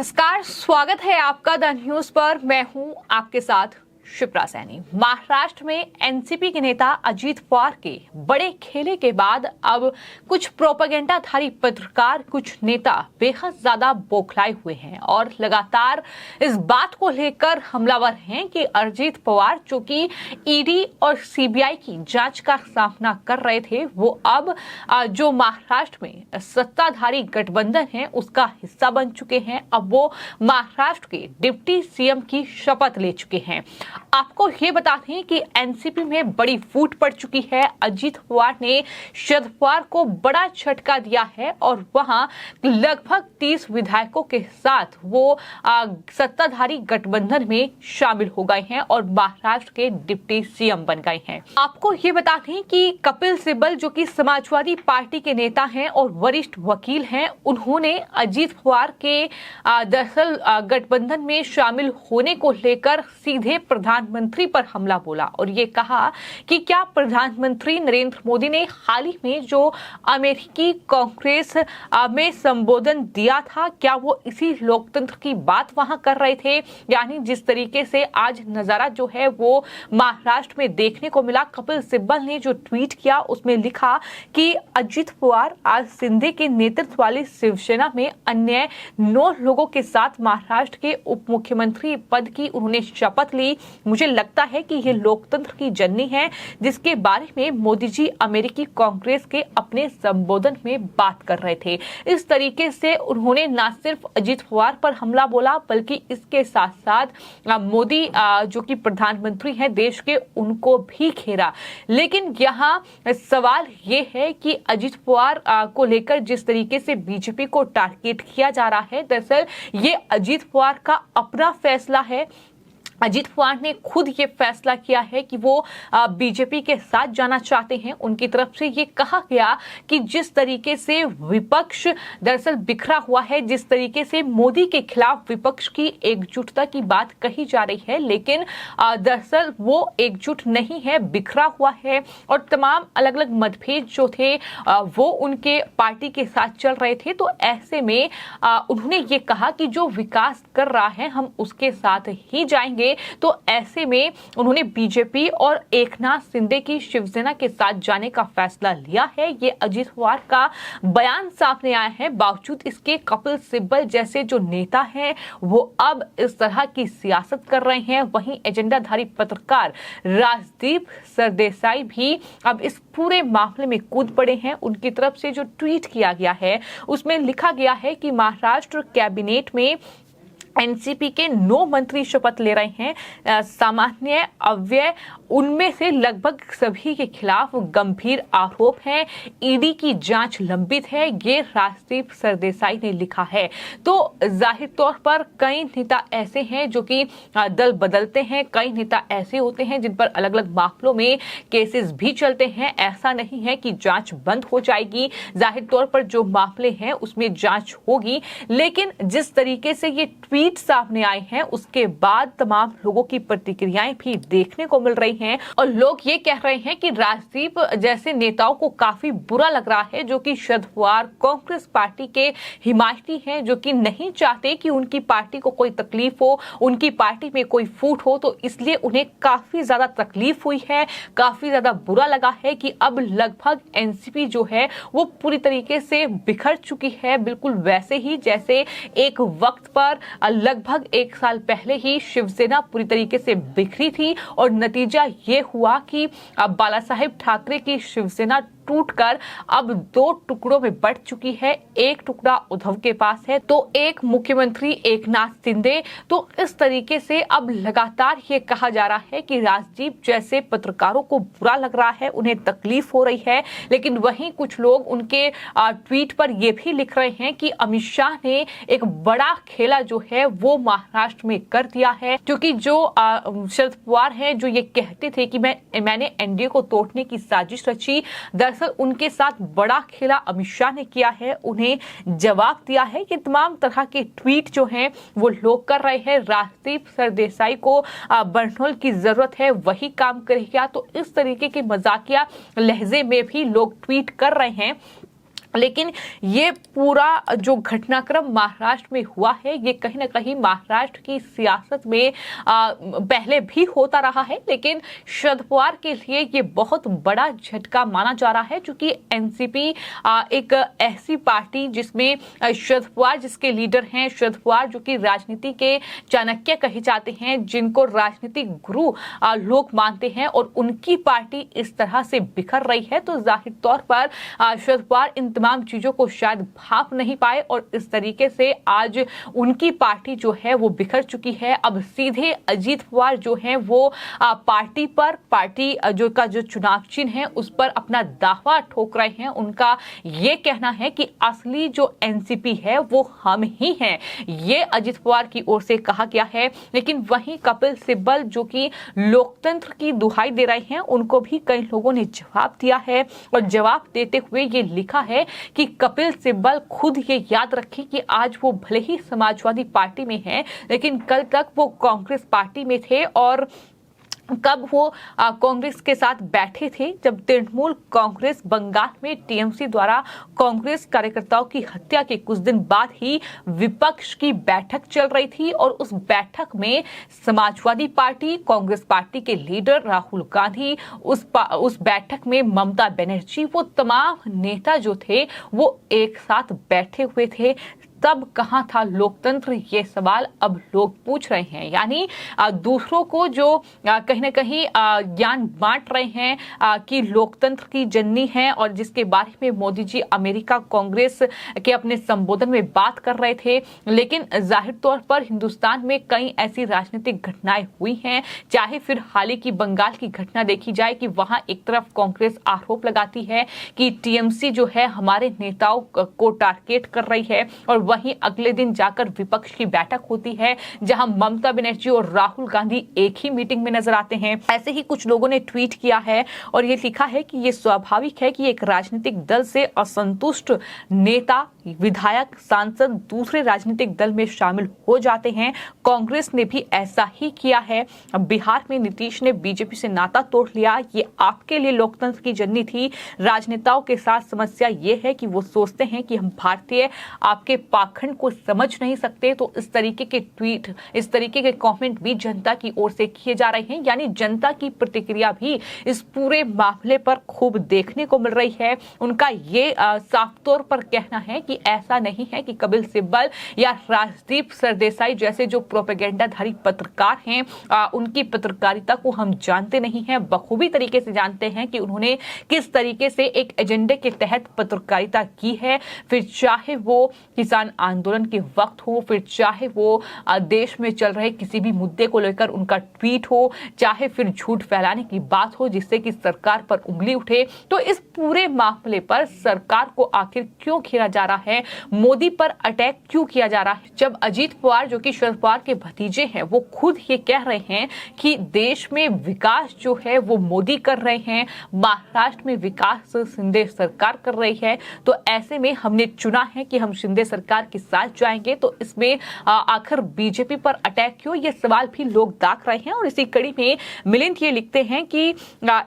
नमस्कार, स्वागत है आपका द न्यूज पर। मैं हूं आपके साथ शिप्रा सैनी। महाराष्ट्र में एनसीपी के नेता अजीत पवार के बड़े खेले के बाद अब कुछ प्रोपेगेंडाधारी पत्रकार, कुछ नेता बेहद ज्यादा बौखलाए हुए हैं और लगातार इस बात को लेकर हमलावर हैं कि अजीत पवार जो कि ईडी और सीबीआई की जांच का सामना कर रहे थे, वो अब जो महाराष्ट्र में सत्ताधारी गठबंधन है उसका हिस्सा बन चुके हैं। अब वो महाराष्ट्र के डिप्टी सीएम की शपथ ले चुके हैं। आपको ये बता दें कि एनसीपी में बड़ी फूट पड़ चुकी है। अजीत पवार ने शरद पवार को बड़ा झटका दिया है और वहां लगभग 30 विधायकों के साथ वो सत्ताधारी गठबंधन में शामिल हो गए हैं और महाराष्ट्र के डिप्टी सीएम बन गए हैं। आपको ये बता दें कि कपिल सिब्बल जो कि समाजवादी पार्टी के नेता हैं और वरिष्ठ वकील हैं, उन्होंने अजीत पवार के दरअसल गठबंधन में शामिल होने को लेकर सीधे प्रधानमंत्री पर हमला बोला और ये कहा कि क्या प्रधानमंत्री नरेंद्र मोदी ने हाल ही में जो अमेरिकी कांग्रेस में संबोधन दिया था, क्या वो इसी लोकतंत्र की बात वहां कर रहे थे। यानी जिस तरीके से आज नजारा जो है वो महाराष्ट्र में देखने को मिला। कपिल सिब्बल ने जो ट्वीट किया उसमें लिखा कि अजीत पवार आज शिंदे के नेतृत्व वाली शिवसेना में अन्य 9 लोगों के साथ महाराष्ट्र के उप मुख्यमंत्री पद की उन्होंने शपथ ली। मुझे लगता है कि ये लोकतंत्र की जननी है जिसके बारे में मोदी जी अमेरिकी कांग्रेस के अपने संबोधन में बात कर रहे थे। इस तरीके से उन्होंने न सिर्फ अजीत पवार पर हमला बोला बल्कि इसके साथ साथ मोदी जो कि प्रधानमंत्री हैं देश के, उनको भी घेरा। लेकिन यहाँ सवाल ये है कि अजीत पवार को लेकर जिस तरीके से बीजेपी को टारगेट किया जा रहा है, दरअसल ये अजीत पवार का अपना फैसला है। अजीत पवार ने खुद ये फैसला किया है कि वो बीजेपी के साथ जाना चाहते हैं। उनकी तरफ से ये कहा गया कि जिस तरीके से विपक्ष दरअसल बिखरा हुआ है, जिस तरीके से मोदी के खिलाफ विपक्ष की एकजुटता की बात कही जा रही है, लेकिन दरअसल वो एकजुट नहीं है, बिखरा हुआ है और तमाम अलग अलग मतभेद जो थे वो उनके पार्टी के साथ चल रहे थे। तो ऐसे में उन्होंने ये कहा कि जो विकास कर रहा है हम उसके साथ ही जाएंगे। तो ऐसे में उन्होंने बीजेपी और एकनाथ शिंदे की शिवसेना के साथ जाने का फैसला लिया है। ये अजीत पवार का बयान सामने आया है। बावजूद इसके कपिल सिब्बल जैसे जो नेता हैं वो अब इस तरह की सियासत कर रहे हैं। वहीं एजेंडाधारी पत्रकार राजदीप सरदेसाई भी अब इस पूरे मामले में कूद पड़े हैं। उनकी तरफ से जो ट्वीट किया गया है उसमें लिखा गया है कि महाराष्ट्र कैबिनेट में एनसीपी के 9 मंत्री शपथ ले रहे हैं। सामान्य अव्यय उनमें से लगभग सभी के खिलाफ गंभीर आरोप हैं। ईडी की जांच लंबित है, ये राजदीप सरदेसाई ने लिखा है। तो जाहिर तौर पर कई नेता ऐसे हैं जो कि दल बदलते हैं, कई नेता ऐसे होते हैं जिन पर अलग अलग मामलों में केसेस भी चलते हैं। ऐसा नहीं है कि जांच बंद हो जाएगी, जाहिर तौर पर जो मामले हैं उसमें जांच होगी। लेकिन जिस तरीके से ये ट्वीट सामने आए हैं उसके बाद तमाम लोगों की प्रतिक्रियाएं भी देखने को मिल रही हैं और लोग ये कह रहे हैं कि राजदीप जैसे नेताओं को काफी बुरा लग रहा है जो कि शरद पवार कांग्रेस पार्टी के हिमायती हैं, जो कि नहीं चाहते कि उनकी पार्टी को कोई तकलीफ हो, उनकी पार्टी में कोई फूट हो। तो इसलिए उन्हें काफी ज्यादा तकलीफ हुई है, काफी ज्यादा बुरा लगा है कि अब लगभग एनसीपी जो है वो पूरी तरीके से बिखर चुकी है, बिल्कुल वैसे ही जैसे एक वक्त पर लगभग 1 साल पहले ही शिवसेना पूरी तरीके से बिखरी थी और नतीजा ये हुआ कि बाला साहेब ठाकरे की शिवसेना टूटकर अब 2 टुकड़ों में बंट चुकी है। एक टुकड़ा उद्धव के पास है तो एक मुख्यमंत्री एकनाथ शिंदे। तो इस तरीके से अब लगातार ये कहा जा रहा है कि राजदीप जैसे पत्रकारों को बुरा लग रहा है, उन्हें तकलीफ हो रही है। लेकिन वहीं कुछ लोग उनके ट्वीट पर ये भी लिख रहे हैं कि अमित शाह ने एक बड़ा खेला जो है वो महाराष्ट्र में कर दिया है, क्योंकि जो शरद पवार है जो ये कहते थे कि मैंने एनडीए को तोड़ने की साजिश रची, दरअसल उनके साथ बड़ा खेला अमित शाह ने किया है, उन्हें जवाब दिया है कि तमाम तरह के ट्वीट जो हैं वो लोग कर रहे हैं। राजदीप सरदेसाई को बर्नहोल की जरूरत है, वही काम करेगा। तो इस तरीके के मजाकिया लहजे में भी लोग ट्वीट कर रहे हैं। लेकिन ये पूरा जो घटनाक्रम महाराष्ट्र में हुआ है, ये कहीं ना कहीं महाराष्ट्र की सियासत में पहले भी होता रहा है, लेकिन शरद पवार के लिए ये बहुत बड़ा झटका माना जा रहा है, क्योंकि एनसीपी एक ऐसी पार्टी जिसमें शरद पवार जिसके लीडर हैं, शरद पवार जो कि राजनीति के चाणक्य कहे जाते हैं, जिनको राजनीतिक गुरु लोग मानते हैं, और उनकी पार्टी इस तरह से बिखर रही है, तो जाहिर तौर पर शरद पवार इन तमाम चीजों को शायद भाप नहीं पाए, और इस तरीके से आज उनकी पार्टी जो है वो बिखर चुकी है। अब सीधे अजीत पवार जो है वो पार्टी जो चुनाव चिन्ह है उस पर अपना दावा ठोक रहे हैं। उनका ये कहना है कि असली जो एनसीपी है वो हम ही हैं, ये अजीत पवार की ओर से कहा गया है। लेकिन वहीं कपिल सिब्बल जो कि लोकतंत्र की दुहाई दे रहे हैं, उनको भी कई लोगों ने जवाब दिया है, और जवाब देते हुए ये लिखा है कि कपिल सिब्बल खुद ये याद रखें कि आज वो भले ही समाजवादी पार्टी में हैं, लेकिन कल तक वो कांग्रेस पार्टी में थे, और कब वो कांग्रेस के साथ बैठे थे, जब तृणमूल कांग्रेस बंगाल में टीएमसी द्वारा कांग्रेस कार्यकर्ताओं की हत्या के कुछ दिन बाद ही विपक्ष की बैठक चल रही थी, और उस बैठक में समाजवादी पार्टी, कांग्रेस पार्टी के लीडर राहुल गांधी, उस बैठक में ममता बनर्जी, वो तमाम नेता जो थे वो एक साथ बैठे हुए थे। तब कहाँ था लोकतंत्र, ये सवाल अब लोग पूछ रहे हैं। यानी दूसरों को जो कहीं ना कहीं ज्ञान बांट रहे हैं कि लोकतंत्र की जननी है, और जिसके बारे में मोदी जी अमेरिका कांग्रेस के अपने संबोधन में बात कर रहे थे। लेकिन जाहिर तौर पर हिंदुस्तान में कई ऐसी राजनीतिक घटनाएं हुई हैं, चाहे फिर हाल ही की बंगाल की घटना देखी जाए कि वहां एक तरफ कांग्रेस आरोप लगाती है कि टीएमसी जो है हमारे नेताओं को टारगेट कर रही है, और वहीं अगले दिन जाकर विपक्ष की बैठक होती है जहां ममता बनर्जी और राहुल गांधी एक ही मीटिंग में नजर आते हैं। ऐसे ही कुछ लोगों ने ट्वीट किया है और ये लिखा है कि ये स्वाभाविक है कि एक राजनीतिक दल से असंतुष्ट नेता, विधायक, सांसद दूसरे राजनीतिक दल में शामिल हो जाते हैं। कांग्रेस ने भी ऐसा ही किया है। बिहार में नीतीश ने बीजेपी से नाता तोड़ लिया। ये आपके लिए लोकतंत्र की जननी थी। राजनेताओं के साथ समस्या ये है कि वो सोचते हैं कि हम भारतीय आपके पाखंड को समझ नहीं सकते। तो इस तरीके के ट्वीट, इस तरीके के कमेंट भी जनता की ओर से किए जा रहे हैं। यानी जनता की प्रतिक्रिया भी इस पूरे मामले पर खूब देखने को मिल रही है। उनका ये साफ तौर पर कहना है कि ऐसा नहीं है कि कपिल सिब्बल या राजदीप सरदेसाई जैसे जो प्रोपेगेंडाधारी पत्रकार हैं उनकी पत्रकारिता को हम जानते नहीं हैं। बखूबी तरीके से जानते हैं कि उन्होंने किस तरीके से एक एजेंडे के तहत पत्रकारिता की है। फिर चाहे वो किसान आंदोलन के वक्त हो, फिर चाहे वो देश में चल रहे किसी भी मुद्दे को लेकर उनका ट्वीट हो, चाहे फिर झूठ फैलाने की बात हो जिससे कि सरकार पर उंगली उठे। तो इस पूरे मामले पर सरकार को आखिर क्यों घेरा जा रहा है, मोदी पर अटैक क्यों किया जा रहा है, जब अजीत पवार जो कि शरद पवार के भतीजे हैं वो खुद ये कह रहे हैं कि देश में विकास जो है वो मोदी कर रहे हैं, महाराष्ट्र में विकास शिंदे सरकार कर रही है। तो ऐसे में हमने चुना है कि हम शिंदे सरकार के साथ जाएंगे। तो इसमें आखिर बीजेपी पर अटैक क्यों, ये सवाल भी लोग दाग रहे हैं। और इसी कड़ी में मिलिंद ये लिखते हैं कि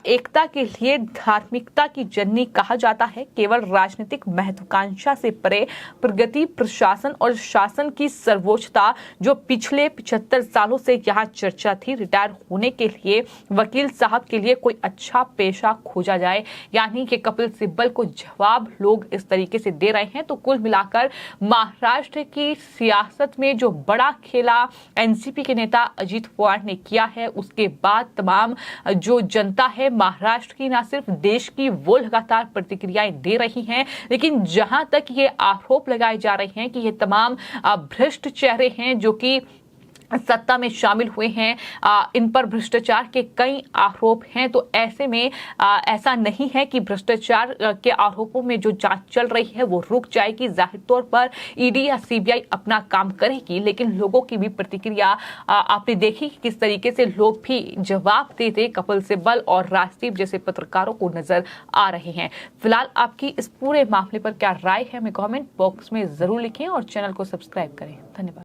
एकता के लिए धार्मिकता की जननी कहा जाता है। केवल राजनीतिक महत्वाकांक्षा से परे प्रगति, प्रशासन और शासन की सर्वोच्चता जो पिछले 75 सालों से यहाँ चर्चा थी। रिटायर होने के लिए वकील साहब के लिए कोई अच्छा पेशा खोजा जाए। यानी कि कपिल सिब्बल को जवाब लोग इस तरीके से दे रहे हैं। तो कुल मिलाकर महाराष्ट्र की सियासत में जो बड़ा खेला एनसीपी के नेता अजीत पवार ने किया है, उसके बाद तमाम जो जनता है महाराष्ट्र की, ना सिर्फ देश की, वो लगातार प्रतिक्रियाएं दे रही हैं। लेकिन जहां तक ये आरोप लगाए जा रहे हैं कि ये तमाम भ्रष्ट चेहरे हैं जो कि सत्ता में शामिल हुए हैं, इन पर भ्रष्टाचार के कई आरोप हैं। तो ऐसे में ऐसा नहीं है कि भ्रष्टाचार के आरोपों में जो जांच चल रही है वो रुक जाएगी। जाहिर तौर पर ईडी या सीबीआई अपना काम करेगी, लेकिन लोगों की भी प्रतिक्रिया आपने देखी कि किस तरीके से लोग भी जवाब देते कपिल सिब्बल और राजदीप जैसे पत्रकारों को नजर आ रहे हैं। फिलहाल आपकी इस पूरे मामले पर क्या राय है, हमें कमेंट बॉक्स में जरूर लिखें और चैनल को सब्सक्राइब करें। धन्यवाद।